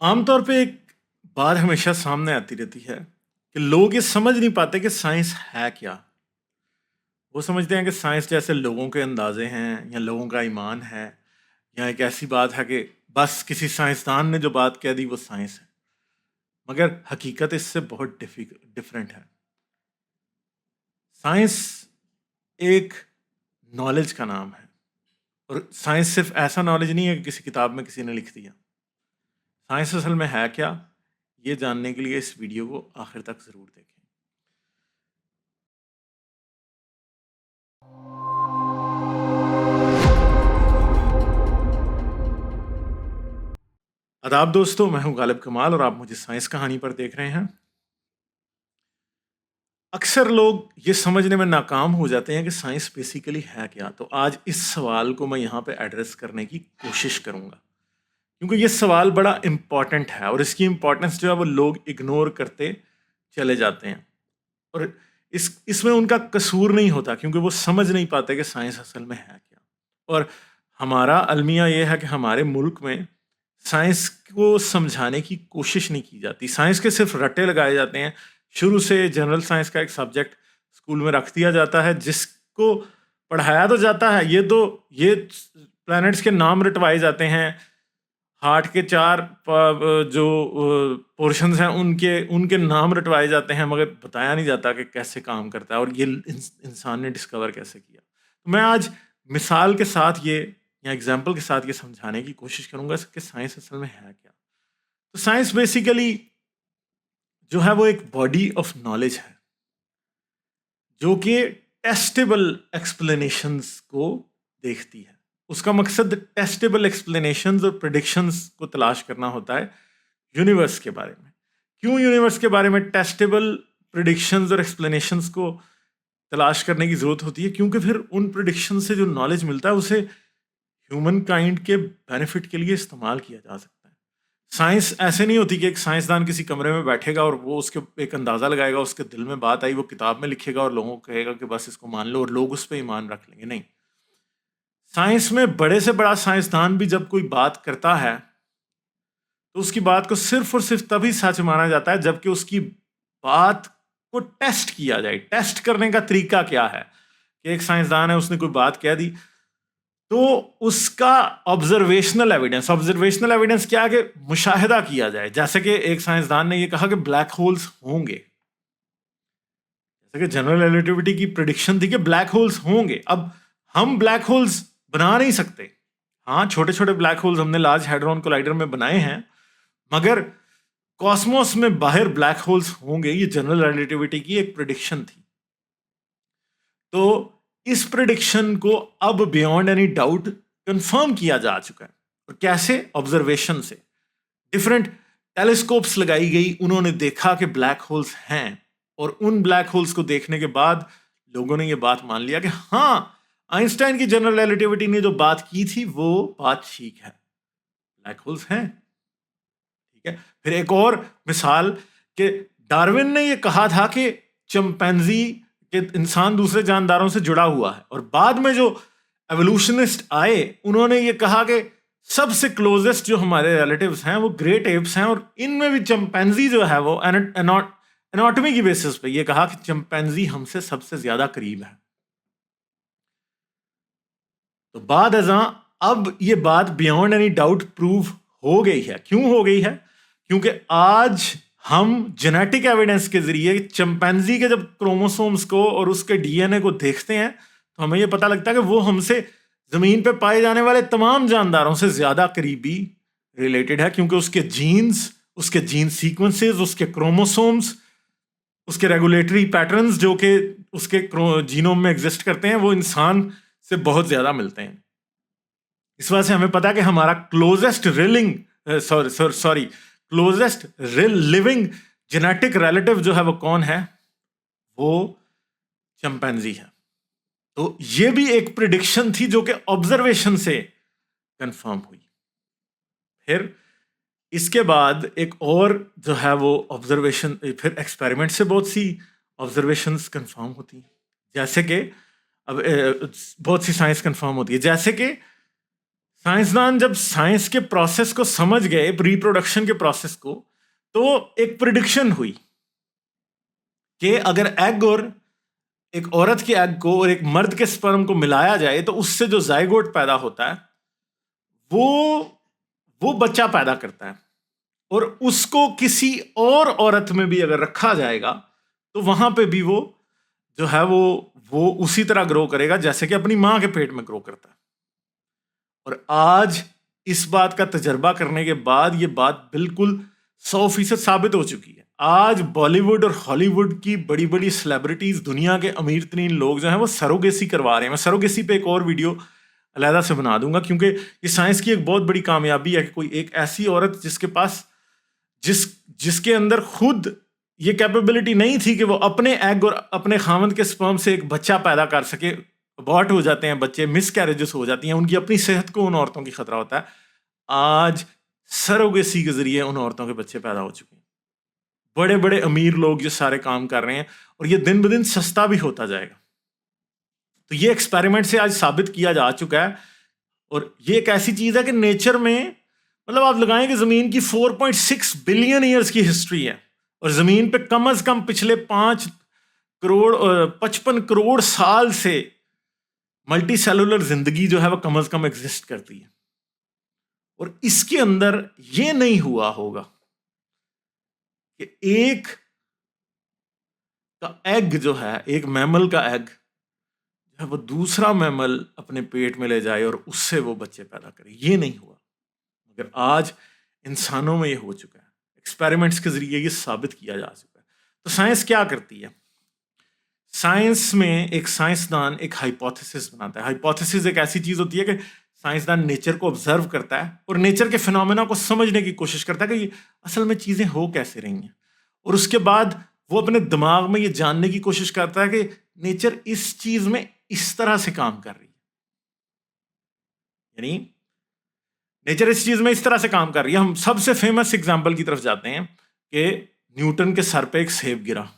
आमतौर पे एक बात हमेशा सामने आती रहती है कि लोग ये समझ नहीं पाते कि साइंस है क्या। वो समझते हैं कि साइंस जैसे लोगों के अंदाजे हैं या लोगों का ईमान है या एक ऐसी बात है कि बस किसी साइंसदान ने जो बात कह दी वो साइंस है। मगर हकीकत इससे बहुत डिफरेंट है। साइंस एक नॉलेज का नाम है और साइंस सिर्फ ऐसा नॉलेज नहीं है कि किसी किताब में किसी ने लिख दिया। साइंस असल में है क्या, ये जानने के लिए इस वीडियो को आखिर तक ज़रूर देखें। आदाब दोस्तों, मैं हूं गालिब कमाल और आप मुझे साइंस कहानी पर देख रहे हैं। अक्सर लोग ये समझने में नाकाम हो जाते हैं कि साइंस बेसिकली है क्या। तो आज इस सवाल को मैं यहाँ पे एड्रेस करने की कोशिश करूँगा, क्योंकि ये सवाल बड़ा इम्पॉर्टेंट है और इसकी इम्पोर्टेंस जो है वो लोग इग्नोर करते चले जाते हैं। और इसमें उनका कसूर नहीं होता, क्योंकि वो समझ नहीं पाते कि साइंस असल में है क्या। और हमारा अलमिया ये है कि हमारे मुल्क में साइंस को समझाने की कोशिश नहीं की जाती। साइंस के सिर्फ रट्टे लगाए जाते हैं। शुरू से जनरल साइंस का एक सब्जेक्ट स्कूल में रख दिया जाता है, जिसको पढ़ाया तो जाता है। ये प्लैनेट्स के नाम रटवाए जाते हैं। हार्ट के चार जो पोर्शंस हैं उनके उनके नाम रटवाए जाते हैं, मगर बताया नहीं जाता कि कैसे काम करता है और ये इंसान ने डिस्कवर कैसे किया। तो मैं आज मिसाल के साथ ये या एग्जाम्पल के साथ ये समझाने की कोशिश करूंगा कि साइंस असल में है क्या। तो साइंस बेसिकली जो है वो एक बॉडी ऑफ नॉलेज है जो कि टेस्टेबल एक्सप्लेनेशंस को देखती है। उसका मकसद टेस्टेबल एक्सप्लेनेशंस और प्रिडिक्शंस को तलाश करना होता है यूनिवर्स के बारे में। क्यों यूनिवर्स के बारे में टेस्टेबल प्रिडिक्शंस और एक्सप्लेनेशंस को तलाश करने की ज़रूरत होती है? क्योंकि फिर उन प्रिडिक्शन से जो नॉलेज मिलता है उसे ह्यूमन काइंड के बेनिफिट के लिए इस्तेमाल किया जा सकता है। साइंस ऐसे नहीं होती कि एक साइंसदान किसी कमरे में बैठेगा और वो उसके एक अंदाज़ा लगाएगा, उसके दिल में बात आई, वो किताब में लिखेगा और लोगों को कहेगा कि बस इसको मान लो और लोग उस पर ईमान रख लेंगे। नहीं, साइंस में बड़े से बड़ा साइंसदान भी जब कोई बात करता है तो उसकी बात को सिर्फ और सिर्फ तभी सच माना जाता है जबकि उसकी बात को टेस्ट किया जाए। टेस्ट करने का तरीका क्या है कि एक साइंसदान है, उसने कोई बात कह दी तो उसका ऑब्जर्वेशनल एविडेंस क्या है कि मुशाहिदा किया जाए। जैसे कि एक साइंसदान ने यह कहा कि ब्लैक होल्स होंगे, जैसे कि जनरल रिलेटिविटी की प्रिडिक्शन थी कि ब्लैक होल्स होंगे। अब हम ब्लैक होल्स बना नहीं सकते। हाँ, छोटे छोटे ब्लैक होल्स हमने लार्ज हैड्रॉन कोलाइडर में बनाए हैं, मगर कॉस्मोस में बाहर ब्लैक होल्स होंगे, ये जनरल रिलेटिविटी की एक प्रिडिक्शन थी। तो इस प्रिडिक्शन को अब बियॉन्ड एनी डाउट कंफर्म किया जा चुका है। और कैसे? ऑब्जर्वेशन से। डिफरेंट टेलीस्कोप्स लगाई गई, उन्होंने देखा कि ब्लैक होल्स हैं और उन ब्लैक होल्स को देखने के बाद लोगों ने यह बात मान लिया कि हाँ, आइंस्टाइन की जनरल रिलेटिविटी ने जो बात की थी वो बात ठीक है, ब्लैक होल्स हैं। ठीक है। फिर एक और मिसाल कि डार्विन ने यह कहा था कि चिंपैंजी के इंसान दूसरे जानदारों से जुड़ा हुआ है, और बाद में जो एवोल्यूशनिस्ट आए उन्होंने ये कहा कि सबसे क्लोजेस्ट जो हमारे रिलेटिव्स हैं वो ग्रेट एप्स हैं, और इनमें भी चिंपैंजी जो है वो एनाटॉमी की बेसिस पे ये कहा कि चिंपैंजी हमसे सबसे ज्यादा करीब है। तो बाद अज़ां अब ये बात बियॉन्ड एनी डाउट प्रूव हो गई है। क्यों हो गई है? क्योंकि आज हम जेनेटिक एविडेंस के जरिए चिंपैंजी के जब क्रोमोसोम्स को और उसके डीएनए को देखते हैं तो हमें यह पता लगता है कि वो हमसे जमीन पे पाए जाने वाले तमाम जानदारों से ज्यादा करीबी रिलेटेड है, क्योंकि उसके जीन्स, उसके जीन सीक्वेंसेस, उसके क्रोमोसोम्स, उसके रेगुलेटरी पैटर्न्स जो कि उसके जीनोम में एग्जिस्ट करते हैं वो इंसान से बहुत ज्यादा मिलते हैं। इस वजह से हमें पता है कि हमारा क्लोजेस्ट लिविंग जेनेटिक रिलेटिव जो है वो कौन है? वो चिंपैंजी है। तो ये भी एक प्रिडिक्शन थी जो कि ऑब्जर्वेशन से कंफर्म हुई। फिर इसके बाद एक और जो है वो ऑब्जर्वेशन, फिर एक्सपेरिमेंट से बहुत सी ऑब्जर्वेशंस कंफर्म होती हैं। जैसे कि अब बहुत सी साइंस कंफर्म होती है, जैसे कि साइंसदान जब साइंस के प्रोसेस को समझ गए, रिप्रोडक्शन के प्रोसेस को, तो एक प्रिडिक्शन हुई कि अगर एग और एक औरत के एग को और एक मर्द के स्पर्म को मिलाया जाए तो उससे जो जाइगोट पैदा होता है वो वो बच्चा पैदा करता है, और उसको किसी और औरत में भी अगर रखा जाएगा तो वहां पे भी वो जो है वो उसी तरह ग्रो करेगा जैसे कि अपनी मां के पेट में ग्रो करता है। और आज इस बात का तजर्बा करने के बाद ये बात बिल्कुल 100% साबित हो चुकी है। आज बॉलीवुड और हॉलीवुड की बड़ी बड़ी सेलिब्रिटीज, दुनिया के अमीर तरीन लोग जो हैं वो सरोगेसी करवा रहे हैं। मैं सरोगेसी पे एक और वीडियो अलहदा से बना दूंगा, क्योंकि ये साइंस की एक बहुत बड़ी कामयाबी है कि कोई एक ऐसी औरत जिसके पास जिसके अंदर खुद ये कैपेबिलिटी नहीं थी कि वो अपने एग और अपने खामद के स्पर्म से एक बच्चा पैदा कर सके, अबॉर्ट हो जाते हैं बच्चे, मिस कैरेजेस हो जाती हैं, उनकी अपनी सेहत को उन औरतों की खतरा होता है। आज सरोगेसी के जरिए उन औरतों के बच्चे पैदा हो चुके हैं। बड़े बड़े अमीर लोग ये सारे काम कर रहे हैं और ये दिन ब दिन सस्ता भी होता जाएगा। तो ये एक्सपेरिमेंट से आज साबित किया जा चुका है, और ये एक ऐसी चीज है कि नेचर में, मतलब आप लगाएं कि जमीन की 4.6 बिलियन ईयर्स की हिस्ट्री है, और जमीन पे कम से कम पिछले 5 करोड़ 55 करोड़ साल से मल्टी सेलुलर जिंदगी जो है वह कम से कम एग्जिस्ट करती है। और इसके अंदर ये नहीं हुआ होगा कि एक का एग जो है, एक मैमल का एग जो है वो दूसरा मैमल अपने पेट में ले जाए और उससे वो बच्चे पैदा करे। ये नहीं हुआ, मगर आज इंसानों में ये हो चुका है। एक्सपेरिमेंट्स के जरिए ये साबित किया जा चुका है। तो साइंस क्या करती है? साइंस में एक साइंसदान एक हाइपोथेसिस बनाता है। हाइपोथेसिस एक ऐसी चीज होती है कि साइंसदान नेचर को ऑब्जर्व करता है और नेचर के फिनोमेना को समझने की कोशिश करता है कि ये असल में चीजें हो कैसे रही हैं, और उसके बाद वो अपने दिमाग में ये जानने की कोशिश करता है कि नेचर इस चीज में इस तरह से काम कर रही है, यानी नेचर इस चीज में इस तरह से काम कर रही है। हम सबसे फेमस एग्जाम्पल की तरफ जाते हैं कि न्यूटन के सर पे एक सेब गिरा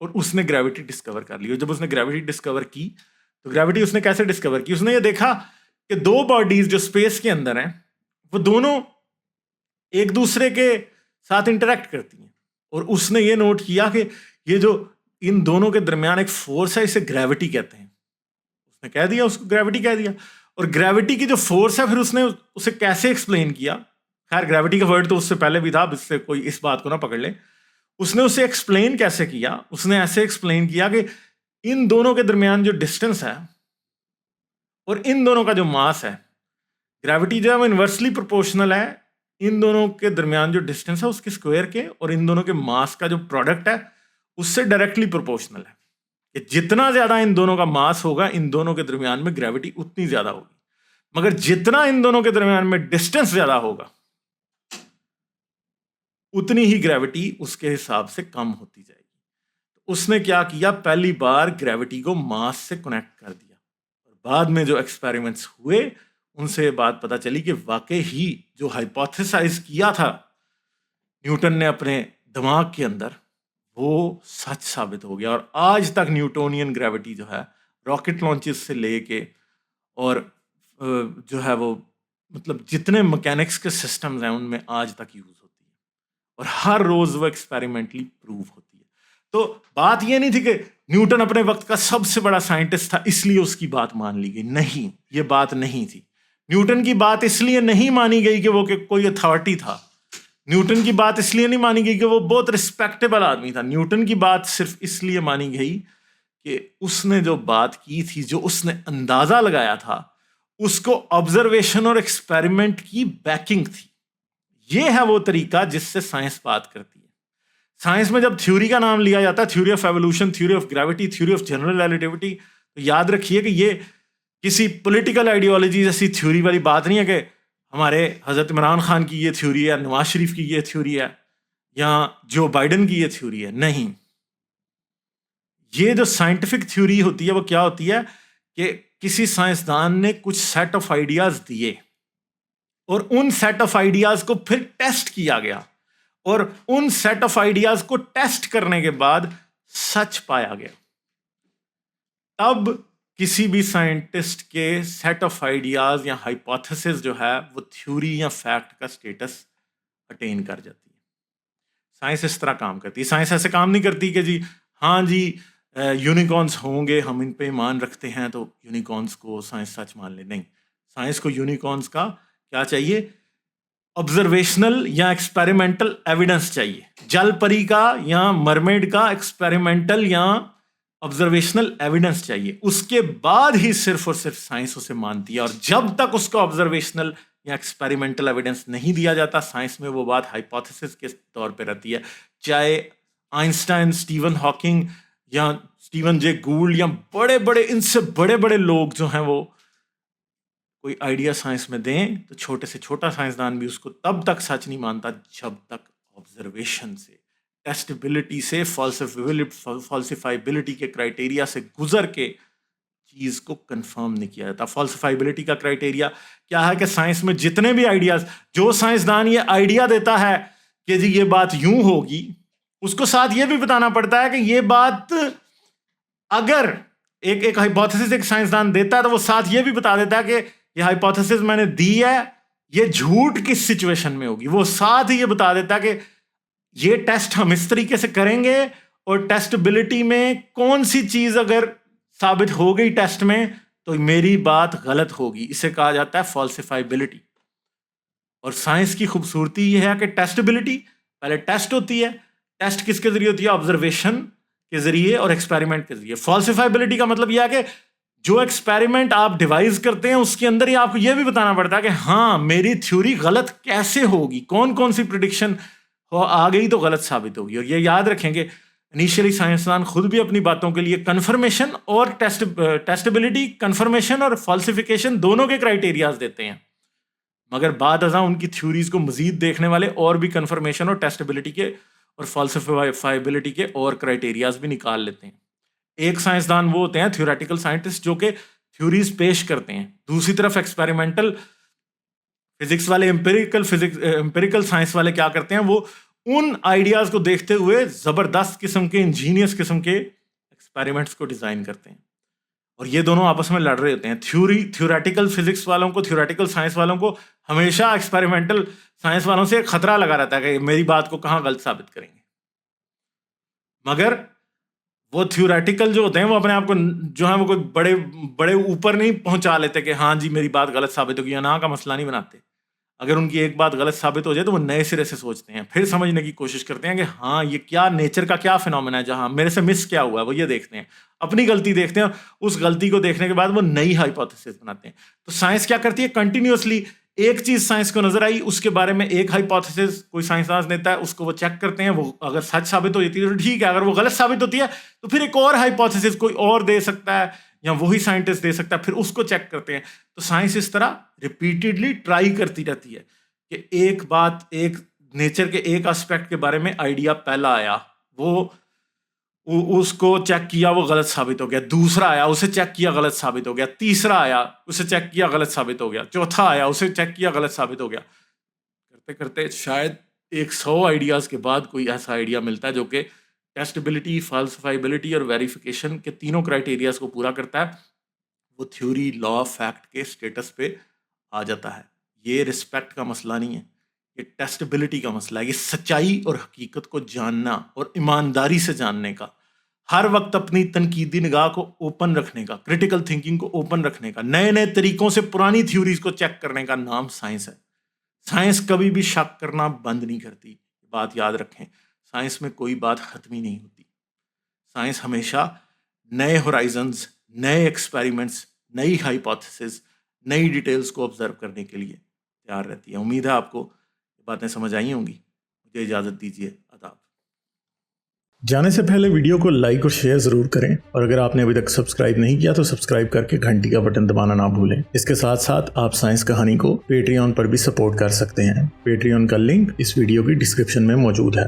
और उसने ग्रेविटी डिस्कवर कर ली। और जब उसने ग्रेविटी डिस्कवर की तो ग्रेविटी उसने कैसे डिस्कवर की? उसने ये देखा कि दो बॉडीज जो स्पेस के अंदर हैं वो दोनों एक दूसरे के साथ इंटरेक्ट करती हैं, और उसने ये नोट किया कि ये जो इन दोनों के दरमियान एक फोर्स है इसे ग्रेविटी कहते हैं। उसने कह दिया, उसको ग्रेविटी कह दिया। और ग्रेविटी की जो फोर्स है फिर उसने उसे कैसे एक्सप्लेन किया? खैर ग्रेविटी का वर्ड तो उससे पहले भी था, अब इससे कोई इस बात को ना पकड़ ले। उसने उसे एक्सप्लेन कैसे किया? उसने ऐसे एक्सप्लेन किया कि इन दोनों के दरमियान जो डिस्टेंस है और इन दोनों का जो मास है, ग्रेविटी जो है वो इन्वर्सली प्रोपोर्शनल है इन दोनों के दरमियान जो डिस्टेंस है उसके स्क्वायर के, और इन दोनों के मास का जो प्रोडक्ट है उससे डायरेक्टली प्रोपोर्शनल है। कि जितना ज्यादा इन दोनों का मास होगा इन दोनों के दरमियान में ग्रेविटी उतनी ज्यादा होगी, मगर जितना इन दोनों के दरमियान में डिस्टेंस ज्यादा होगा उतनी ही ग्रेविटी उसके हिसाब से कम होती जाएगी। तो उसने क्या किया? पहली बार ग्रेविटी को मास से कनेक्ट कर दिया, और बाद में जो एक्सपेरिमेंट्स हुए उनसे ये बात पता चली कि वाकई ही जो हाइपोथेसाइज किया था न्यूटन ने अपने दिमाग के अंदर वो सच साबित हो गया। और आज तक न्यूटोनियन ग्रेविटी जो है रॉकेट लॉन्चेस से लेके और जो है वो मतलब जितने मैकेनिक्स के सिस्टम्स हैं उनमें आज तक यूज होती है, और हर रोज वो एक्सपेरिमेंटली प्रूव होती है। तो बात ये नहीं थी कि न्यूटन अपने वक्त का सबसे बड़ा साइंटिस्ट था इसलिए उसकी बात मान ली गई। नहीं, ये बात नहीं थी। न्यूटन की बात इसलिए नहीं मानी गई कि वो कोई अथॉरिटी था। न्यूटन की बात इसलिए नहीं मानी गई कि वो बहुत रिस्पेक्टेबल आदमी था। न्यूटन की बात सिर्फ इसलिए मानी गई कि उसने जो बात की थी, जो उसने अंदाजा लगाया था, उसको ऑब्जर्वेशन और एक्सपेरिमेंट की बैकिंग थी। ये है वो तरीका जिससे साइंस बात करती है। साइंस में जब थ्योरी का नाम लिया जाता है, theory of evolution, theory of gravity, theory of general relativity, तो याद रखिए कि ये किसी पॉलिटिकल आइडियोलॉजी जैसी थ्योरी वाली बात नहीं है कि हमारे हजरत इमरान खान की ये थ्योरी है, नवाज शरीफ की ये थ्योरी है, या जो बाइडन की ये थ्योरी है। नहीं, ये जो साइंटिफिक थ्योरी होती है वो क्या होती है कि किसी साइंसदान ने कुछ सेट ऑफ आइडियाज दिए और उन सेट ऑफ आइडियाज को फिर टेस्ट किया गया, और उन सेट ऑफ आइडियाज को टेस्ट करने के बाद सच पाया गया, तब किसी भी साइंटिस्ट के सेट ऑफ आइडियाज या हाइपोथेसिस जो है वो थ्योरी या फैक्ट का स्टेटस अटेन कर जाती है। साइंस इस तरह काम करती है। साइंस ऐसे काम नहीं करती कि जी हाँ जी यूनिकॉर्न्स होंगे, हम इन पे ईमान रखते हैं तो यूनिकॉर्न्स को साइंस सच मान ले। नहीं, साइंस को यूनिकॉर्न्स का क्या चाहिए? ऑब्जर्वेशनल या एक्सपेरिमेंटल एविडेंस चाहिए। जल परी का या मरमेड का एक्सपेरिमेंटल या ऑब्जर्वेशनल एविडेंस चाहिए, उसके बाद ही सिर्फ और सिर्फ साइंस उसे मानती है। और जब तक उसका ऑब्जर्वेशनल या एक्सपेरिमेंटल एविडेंस नहीं दिया जाता, साइंस में वो बात हाइपोथेसिस के तौर पे रहती है। चाहे आइंस्टाइन, स्टीवन हॉकिंग या स्टीवन जे गूल्ड या बड़े बड़े इनसे बड़े बड़े लोग जो हैं वो कोई आइडिया साइंस में दें, तो छोटे से छोटा साइंसदान भी उसको तब तक सच नहीं मानता जब तक ऑब्जर्वेशन से, टेस्टेबिलिटी से, फॉल्सिफाइबिलिटी के क्राइटेरिया से गुजर के चीज को कंफर्म नहीं किया जाता। फॉल्सिफाइबिलिटी का क्राइटेरिया क्या है कि साइंस में जितने भी आइडियाज, जो साइंसदान ये आइडिया देता है कि जी ये बात यूं होगी, उसको साथ ये भी बताना पड़ता है कि ये बात अगर एक हाइपोथेसिस एक साइंसदान देता है तो वो साथ ये भी बता देता है कि ये हाइपोथेसिस मैंने दी है, ये झूठ किस सिचुएशन में होगी। वो साथ ही ये बता देता है कि ये टेस्ट हम इस तरीके से करेंगे और टेस्टेबिलिटी में कौन सी चीज अगर साबित हो गई टेस्ट में तो मेरी बात गलत होगी। इसे कहा जाता है फॉल्सिफाइबिलिटी। और साइंस की खूबसूरती यह है कि टेस्टेबिलिटी पहले टेस्ट होती है। टेस्ट किसके जरिए होती है? ऑब्जर्वेशन के जरिए और एक्सपेरिमेंट के जरिए। फॉल्सिफाइबिलिटी का मतलब यह है कि जो एक्सपेरिमेंट आप डिवाइस करते हैं उसके अंदर ही आपको यह भी बताना पड़ता है कि हाँ मेरी थ्योरी गलत कैसे होगी, कौन कौन सी प्रिडिक्शन आ गई तो गलत साबित होगी। और ये याद रखेंगे इनिशियली साइंसदान खुद भी अपनी बातों के लिए कन्फर्मेशन और टेस्टेबिलिटी, कन्फर्मेशन और फॉल्सिफिकेशन दोनों के क्राइटेरियाज देते हैं, मगर बाद अज़ां उनकी थ्योरीज को मजीद देखने वाले और भी कन्फर्मेशन और टेस्टेबिलिटी के और फॉल्सिफाइबिलिटी के और क्राइटेरियाज भी निकाल लेते हैं। एक साइंसदान वो होते हैं थ्योरेटिकल साइंटिस्ट जो कि थ्योरीज पेश करते हैं, दूसरी तरफ एक्सपेरिमेंटल फिजिक्स वाले, एम्पिरिकल साइंस वाले क्या करते हैं? वो उन आइडियाज को देखते हुए जबरदस्त किस्म के, इंजीनियस किस्म के एक्सपेरिमेंट्स को डिजाइन करते हैं। और ये दोनों आपस में लड़ रहे होते हैं। थ्योरेटिकल फिजिक्स वालों को, थ्योरेटिकल साइंस वालों को हमेशा एक्सपेरिमेंटल साइंस वालों से खतरा लगा रहता है कि मेरी बात को कहाँ गलत साबित करेंगे। मगर वो थ्योरेटिकल जो होते हैं वो अपने आप को जो है वो कोई बड़े बड़े ऊपर नहीं पहुंचा लेते कि हाँ जी मेरी बात गलत साबित होगी, या ना का मसला नहीं बनाते। अगर उनकी एक बात गलत साबित हो जाए तो वो नए सिरे से सोचते हैं, फिर समझने की कोशिश करते हैं कि हाँ ये क्या नेचर का क्या फिनोमेना है, जहाँ मेरे से मिस क्या हुआ है वो ये देखते हैं, अपनी गलती देखते हैं। उस गलती को देखने के बाद वो नई हाइपोथेसिस बनाते हैं। तो साइंस क्या करती है? कंटिन्यूअसली एक चीज साइंस को नजर आई, उसके बारे में एक हाइपोथेसिस कोई साइंसदान देता है, उसको वो चेक करते हैं, वो अगर सच साबित हो जाती है तो ठीक है, अगर वो गलत साबित होती है तो फिर एक और हाइपोथेसिस कोई और दे सकता है या वही साइंटिस्ट दे सकता है, फिर उसको चेक करते हैं। तो साइंस इस तरह रिपीटेडली ट्राई करती रहती है कि एक बात, एक नेचर के एक एस्पेक्ट के बारे में आइडिया पहला आया, वो उसको चेक किया, वो गलत साबित हो गया। दूसरा आया, उसे चेक किया, गलत साबित हो गया। तीसरा आया, उसे चेक किया, गलत साबित हो गया। चौथा आया, उसे चेक किया, गलत साबित हो गया। करते करते शायद 100 आइडियाज के बाद कोई ऐसा आइडिया मिलता है जो कि टेस्टेबिलिटी, फॉल्सिफाइबिलिटी और वेरिफिकेशन के तीनों क्राइटेरियाज को पूरा करता है। वो थ्योरी, लॉ, फैक्ट के स्टेटस पे आ जाता है। ये रिस्पेक्ट का मसला नहीं है, ये टेस्टेबिलिटी का मसला है। ये सच्चाई और हकीकत को जानना और ईमानदारी से जानने का, हर वक्त अपनी तनकीदी निगाह को ओपन रखने का, क्रिटिकल थिंकिंग को ओपन रखने का, नए नए तरीकों से पुरानी थ्योरीज को चेक करने का नाम साइंस है। साइंस कभी भी शक करना बंद नहीं करती, बात याद रखें। साइंस में कोई बात खत्म ही नहीं होती। साइंस हमेशा नए होराइजन्स, नए एक्सपेरिमेंट्स, नई हाइपोथेसिस, नई डिटेल्स को ऑब्जर्व करने के लिए तैयार रहती है। उम्मीद है आपको बातें समझ आई होंगी। मुझे इजाज़त दीजिए, आदाब। जाने से पहले वीडियो को लाइक और शेयर जरूर करें, और अगर आपने अभी तक सब्सक्राइब नहीं किया तो सब्सक्राइब करके घंटी का बटन दबाना ना भूलें। इसके साथ साथ आप साइंस कहानी को पेट्रियन पर भी सपोर्ट कर सकते हैं। पेट्रियन का लिंक इस वीडियो की डिस्क्रिप्शन में मौजूद है।